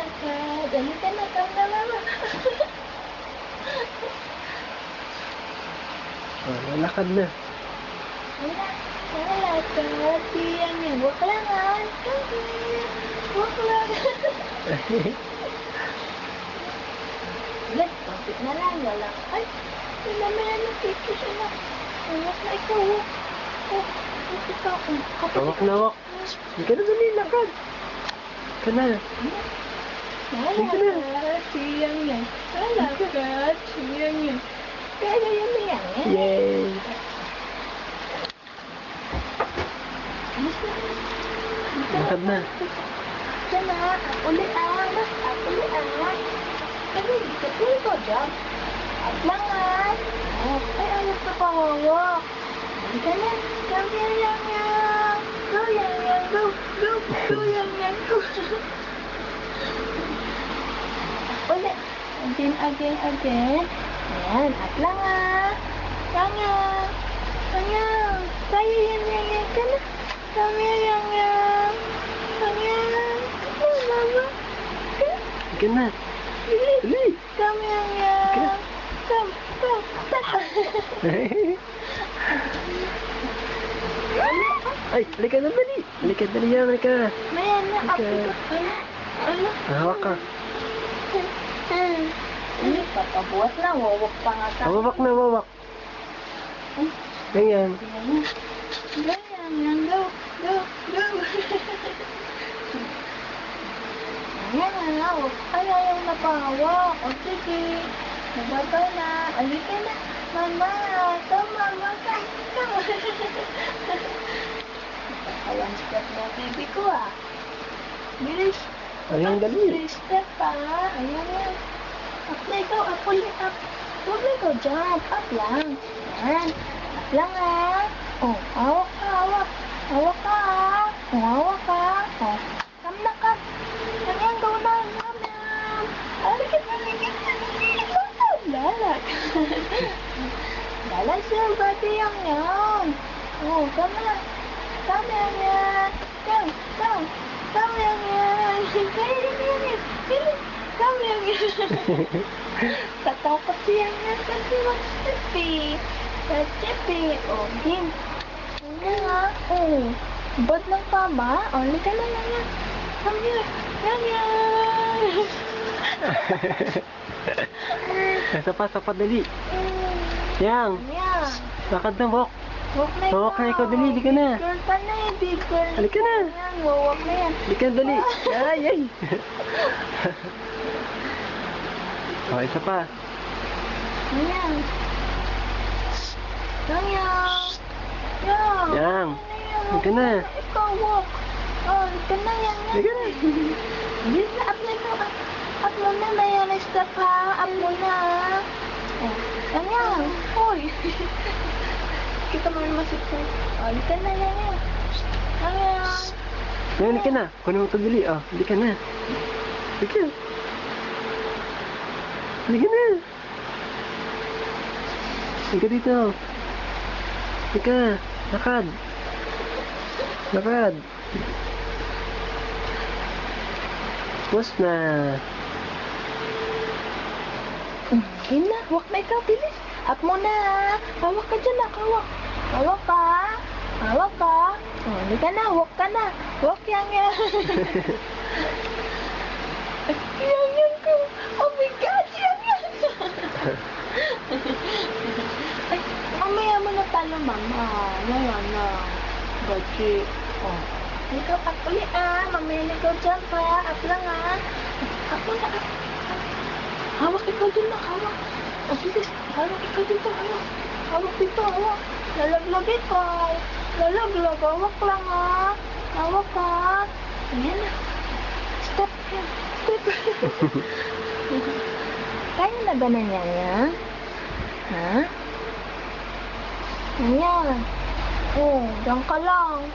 Lalakad. Halika na, come na mama. Lalakad na. Lalakad. Siyang yan. Waklangan. Come here. Waklangan. Ulit, kapit na lang. Lalakad. Mamaya na, picture siya na. Hawak na ikaw. Hawak na hawak. Hindi ka na dali, lakad. Ka na. Lalakad. Siyang yan. Lalakad. Siyang yan. Kaya yan na yan. Yay! Lakad na. Diyan na. Uli Kasi ituloy ko dyan. Atlangan. Ay, ayos na pahawak. Hindi ka na. Come here, yang yang. Go, yang yang. Go. Go, yang yang. Go. Uli. Again. Ayan. Atlangan. Yang yang. Yang yang. Kaya yan, yang yang. Ka na. Come here, yang yang. Yang yang. Come on, mama. Ka na. Dali. Come yang yang. Come. Ay, halika na dali. Halika dali yan, halika. Mayan na ako. Hawak ka. Papabuhat na, wawak pa nga tayo. Wawak na, wawak. Ganyan. Ganyan, go. Ayan na, ayaw na pahawak. O sige, nababa na. Alika na, mama. Come, mama. Come. Nakakawan step na baby ko Bilis. Ayan, dali. 3 step Ayan yan. Up na ikaw, up ulit, up. Huwag na ikaw, jump. Up lang. Ayan. Up lang Oh, hawak ka. Hawak ka. Oh, come na ka. Ayan, go na. Alikit. Lala siya, bati yang. Oh, come na. Come yan. Come yan. Bilis. Come yan. Tatakot siya yan kasi mag-chippy. Oh, game. Oh, bad lang pa ba? Oh, lika na yan. Come here. Yan. Sapa, dali. Yang. Lakad na, walk. Hawak na ikaw, dali. Halika na. Big girl pa na big girl. Halika na. Yan, wawak na yan. Halika na, dali. Ay. Okay, isa pa. Yan. Yang. Halika na. Ikaw, walk. Oh, halika na yan. Halika na. Bilis na, up na ikaw. Up mo na, may step Up mo na. Oh, yan. Hoy. Kita mo naman si Po. Oh, halika na, yan. Ayan. Halika na. Kunin mo ito, dali. Oh, halika na. Halika. Halika na. Halika dito. Halika. Lakad. Tapos na. Game na. Walk na ikaw, bilis. Up mo na. Hawak ka dyan, hawak. Hawak ka. Oh, halika na, walk ka na. Walk yang. Yang ko. Oh my God, yang. Ay, mamaya mo na talo, mama. Wala na. Gaji. Oh. Ikaw, up ulit Mamaya na ikaw dyan Up lang Up mo na, up. Hawak ikaw dun na, hawak. Oh, bilis. Hawak ikaw dito, hawak. Hawak dito, hawak. Lalaglag ikaw. Hawak lang Hawak ka. Ayan na. Step. Kaya na ba na niya? Ha? Ayan. Oh, dyan ka lang.